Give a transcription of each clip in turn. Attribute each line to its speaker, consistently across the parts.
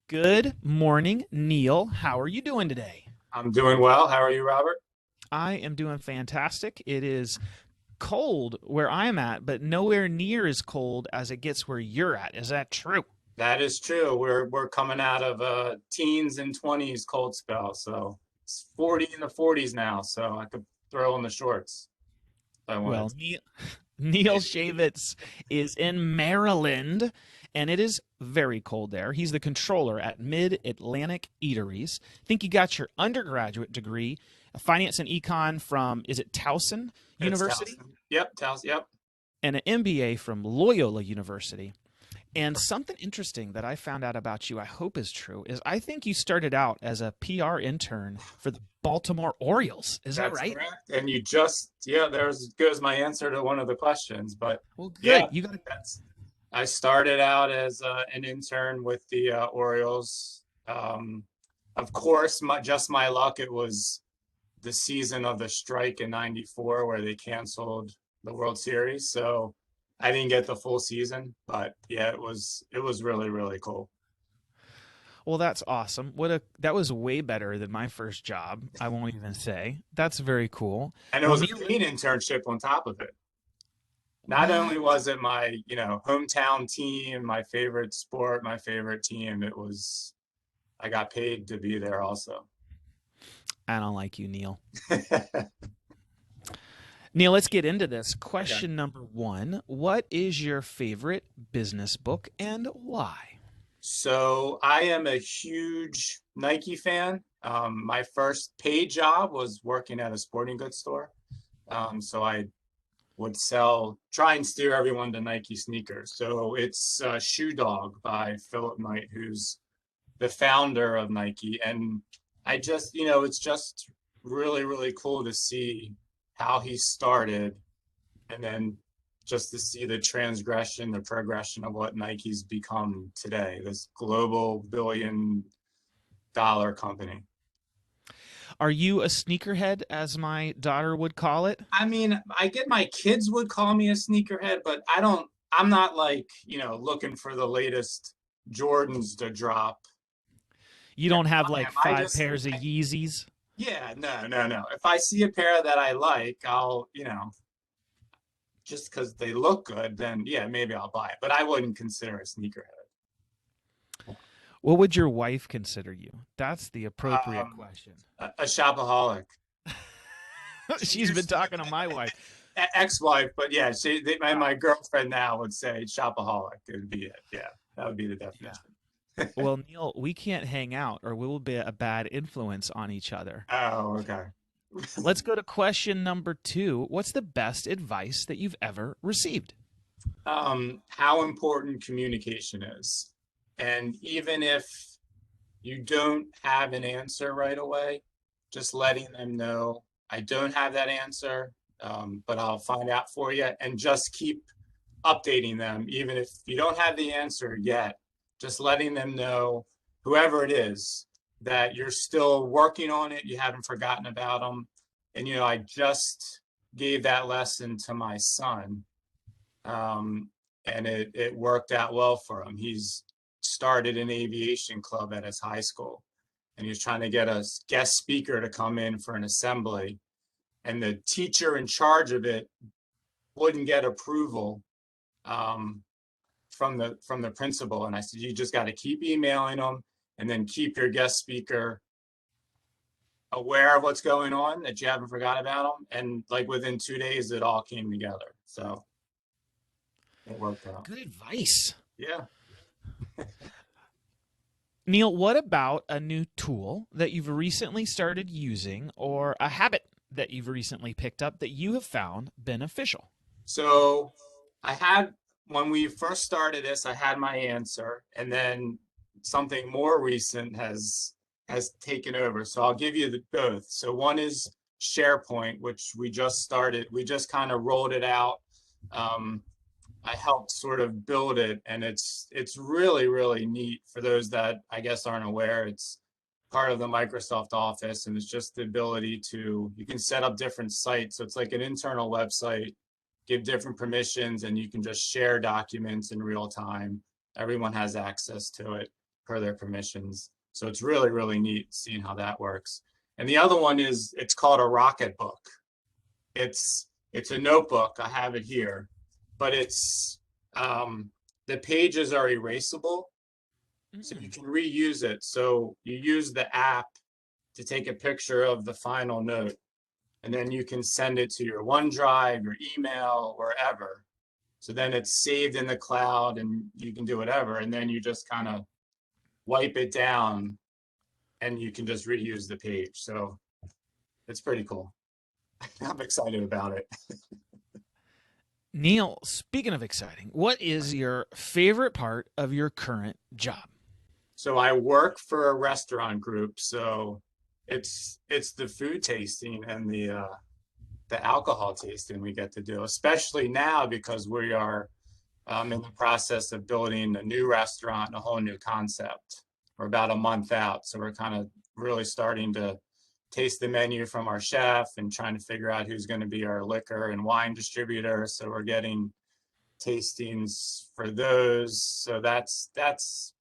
Speaker 1: Good morning, Neal. How are you doing today?
Speaker 2: I'm doing well. How are you, Robert?
Speaker 1: I am doing fantastic. It is cold where I'm at, but nowhere near as cold as it gets where you're at. Is that true?
Speaker 2: That is true. We're coming out of a teens and 20s cold spell, so it's 40 in the 40s now. So I could throw in the shorts if I wanted
Speaker 1: Well,
Speaker 2: to.
Speaker 1: Neal Shaivitz is in Maryland, and it is very cold there. He's the controller at Mid Atlantic Eateries. I think you got your undergraduate degree, finance and econ from, is it Towson
Speaker 2: It's
Speaker 1: University?
Speaker 2: Charleston. Yep, Yep.
Speaker 1: And an MBA from Loyola University. And something interesting that I found out about you, I hope is true, is I think you started out as a PR intern for the Baltimore Orioles. Is that
Speaker 2: That's
Speaker 1: right?
Speaker 2: correct. And you just, yeah, there's goes my answer to one of the questions. But
Speaker 1: Well,
Speaker 2: yeah,
Speaker 1: good. You got
Speaker 2: that's. I started out as an intern with the Orioles. Of course, just my luck, it was the season of the strike in '94 where they canceled the World Series. So I didn't get the full season, but yeah, it was really, really cool.
Speaker 1: well. That's awesome. That was way better than my first job. I won't even say. That's very cool.
Speaker 2: And it
Speaker 1: Well,
Speaker 2: was a
Speaker 1: Neil,
Speaker 2: paid internship on top of it. Not
Speaker 1: what?
Speaker 2: only was it my, hometown team, my favorite sport, my favorite team, I got paid to be there also.
Speaker 1: I don't like you, Neil. Neil, let's get into this.
Speaker 2: Okay.
Speaker 1: Question number one: what is your favorite business book and why?
Speaker 2: So I am a huge Nike fan. My first paid job was working at a sporting goods store. So I would try and steer everyone to Nike sneakers. So it's Shoe Dog by Philip Knight, who's the founder of Nike. And it's just really, really cool to see how he started and then just to see the transgression, the progression of what Nike's become today, this global billion-dollar company.
Speaker 1: Are you a sneakerhead, as my daughter would call it?
Speaker 2: I mean, I get my kids would call me a sneakerhead, but I'm not like, looking for the latest Jordans to drop.
Speaker 1: You
Speaker 2: Yeah,
Speaker 1: don't have
Speaker 2: I
Speaker 1: like
Speaker 2: am. I
Speaker 1: five
Speaker 2: just,
Speaker 1: pairs of Yeezys?
Speaker 2: yeah, no, no, no. If I see a pair that I like, I'll, just because they look good, then yeah, maybe I'll buy it. But I wouldn't consider a sneakerhead.
Speaker 1: What would your wife consider you? That's the appropriate
Speaker 2: Um,
Speaker 1: question.
Speaker 2: a shopaholic. She
Speaker 1: She's been
Speaker 2: used to,
Speaker 1: talking to my wife.
Speaker 2: ex-wife, but yeah,
Speaker 1: Uh,
Speaker 2: my girlfriend now would say shopaholic. It would be it. Yeah, that would be the
Speaker 1: yeah.
Speaker 2: definition.
Speaker 1: Well, Neil, we can't hang out or we will be a bad influence on each other.
Speaker 2: Oh, okay.
Speaker 1: Let's go to question number two. What's the best advice that you've ever received?
Speaker 2: How important communication is. And even if you don't have an answer right away, just letting them know, I don't have that answer, but I'll find out for you. And just keep updating them, even if you don't have the answer yet, just letting them know, whoever it is, that you're still working on it, you haven't forgotten about them. And, I just gave that lesson to my son, and it worked out well for him. He's started an aviation club at his high school, and he was trying to get a guest speaker to come in for an assembly, and the teacher in charge of it wouldn't get approval um, from the principal. And I said, you just got to keep emailing them, and then keep your guest speaker aware of what's going on, that you haven't forgot about them. And like within 2 days, it all came together. So it worked out.
Speaker 1: Good advice.
Speaker 2: Yeah.
Speaker 1: Neil, what about a new tool that you've recently started using or a habit that you've recently picked up that you have found beneficial?
Speaker 2: So I had, when we first started this, I had my answer, and then something more recent has taken over. So I'll give you both. So one is SharePoint, which we just started. We just kind of rolled it out. Um, I helped sort of build it, and it's really, really neat. For those that I guess aren't aware, it's part of the Microsoft Office, and it's just the ability to, you can set up different sites. So it's like an internal website, give different permissions, and you can just share documents in real time. Everyone has access to it. per their permissions. So it's really, really neat seeing how that works. And the other one is, it's called a Rocket Book. It's a notebook. I have it here, but it's the pages are erasable, so you can reuse it. So you use the app to take a picture of the final note, and then you can send it to your OneDrive, your email, wherever. So then it's saved in the cloud, and you can do whatever. And then you just kind of wipe it down, and you can just reuse the page. So it's pretty cool. I'm excited about it.
Speaker 1: Neal, speaking of exciting, what is your favorite part of your current job?
Speaker 2: So I work for a restaurant group, so it's the food tasting and the alcohol tasting we get to do, especially now because we are in the process of building a new restaurant and a whole new concept. We're about a month out, so we're kind of really starting to taste the menu from our chef and trying to figure out who's going to be our liquor and wine distributor. So we're getting tastings for those. So that's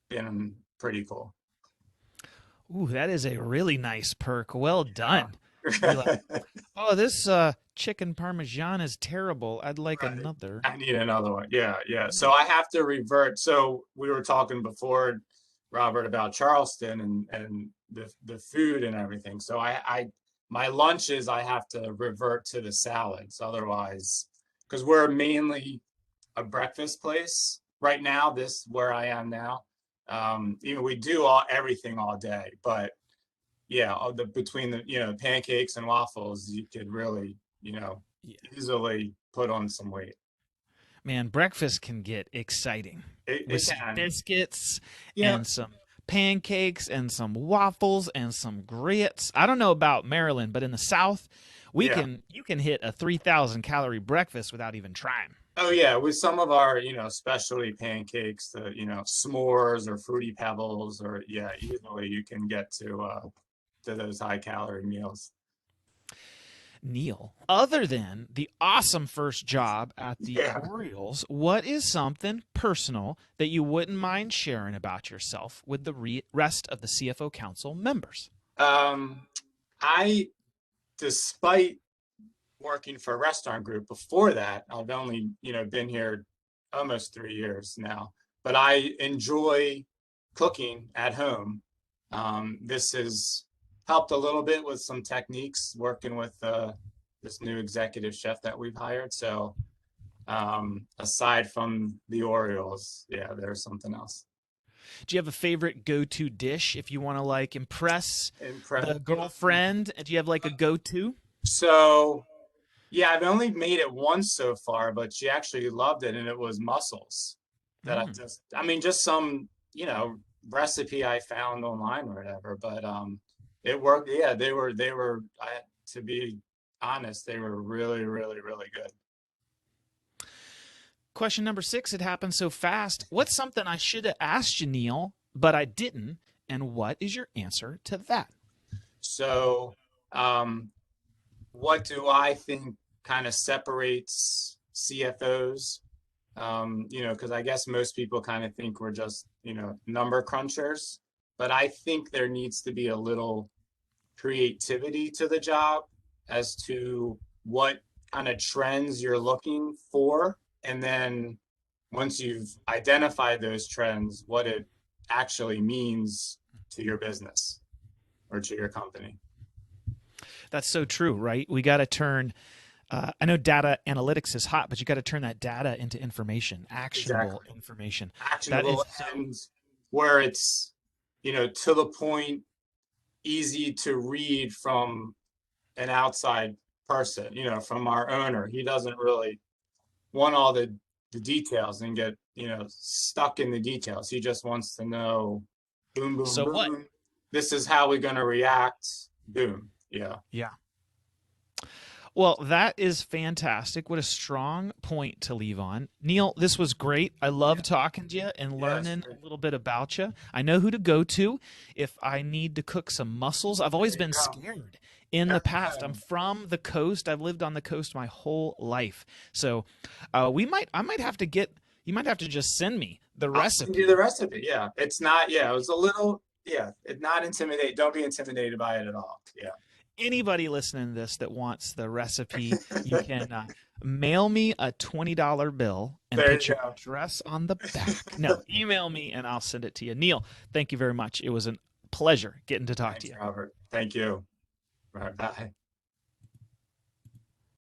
Speaker 2: been pretty cool.
Speaker 1: Ooh, that is a really nice perk. Well done.
Speaker 2: Yeah.
Speaker 1: Be like, oh, this chicken parmesan is terrible. I'd like
Speaker 2: Right.
Speaker 1: another.
Speaker 2: I need another one. Yeah, yeah. So I have to revert. So we were talking before, Robert, about Charleston and the food and everything. So I my lunches I have to revert to the salads. Otherwise, because we're mainly a breakfast place right now, this where I am now. We do everything all day, but yeah, between the pancakes and waffles, you could really
Speaker 1: Yeah.
Speaker 2: easily put on some weight.
Speaker 1: Man, breakfast can get exciting
Speaker 2: It
Speaker 1: with some
Speaker 2: can.
Speaker 1: biscuits
Speaker 2: Yeah.
Speaker 1: and some pancakes and some waffles and some grits. I don't know about Maryland, but in the South,
Speaker 2: Yeah.
Speaker 1: you can hit a 3,000 calorie breakfast without even trying.
Speaker 2: Oh yeah, with some of our, specialty pancakes, the, s'mores or fruity pebbles, or yeah, easily you can get to those high calorie meals.
Speaker 1: Neal, other than the awesome first job at the
Speaker 2: Yeah.
Speaker 1: Orioles, what is something personal that you wouldn't mind sharing about yourself with the rest of the CFO Council members?
Speaker 2: I, despite working for a restaurant group before that, I've only, been here almost 3 years now, but I enjoy cooking at home. This has helped a little bit with some techniques working with this new executive chef that we've hired. So aside from the Orioles, yeah, there's something else.
Speaker 1: Do you have a favorite go-to dish if you want to like impress the
Speaker 2: Impressive.
Speaker 1: girlfriend? Do you have like a go-to?
Speaker 2: So yeah, I've only made it once so far, but she actually loved it, and it was mussels that
Speaker 1: Mm.
Speaker 2: just some, recipe I found online or whatever, but it worked. Yeah, to be honest, they were really, really, really good.
Speaker 1: Question number 6, it happened so fast. What's something I should have asked you, Neal, but I didn't? And what is your answer to that?
Speaker 2: So, what do I think kind of separates CFOs? Because I guess most people kind of think we're just, number crunchers, but I think there needs to be a little creativity to the job as to what kind of trends you're looking for. And then once you've identified those trends, what it actually means to your business or to your company.
Speaker 1: That's so true, right? We got to turn I know data analytics is hot, but you got to turn that data into information, actionable
Speaker 2: Exactly.
Speaker 1: information.
Speaker 2: Actionable and where it's, to the point, easy to read from an outside person, from our owner. He doesn't really want all the details and get, stuck in the details. He just wants to know, boom, boom,
Speaker 1: So
Speaker 2: boom.
Speaker 1: what?
Speaker 2: This is how we're going to react. Boom. Yeah.
Speaker 1: Yeah. Well, that is fantastic. What a strong point to leave on. Neal, this was great. I love talking to you and learning a little bit about you. I know who to go to if I need to cook some mussels. I've always been scared in the past. I'm from the coast. I've lived on the coast my whole life. So I might have to get You might have to just send me the
Speaker 2: I'll send
Speaker 1: recipe.
Speaker 2: you the recipe. Yeah, it's not. Yeah, it was a little. Yeah, it not intimidate. Don't be intimidated by it at all. Yeah.
Speaker 1: Anybody listening to this that wants the recipe, you can mail me a $20 bill and
Speaker 2: There
Speaker 1: put
Speaker 2: you
Speaker 1: your
Speaker 2: go.
Speaker 1: address on the back. No, email me and I'll send it to you. Neal, thank you very much. It was a pleasure getting to talk to
Speaker 2: Thanks,
Speaker 1: you.
Speaker 2: Robert. Thank you. Bye.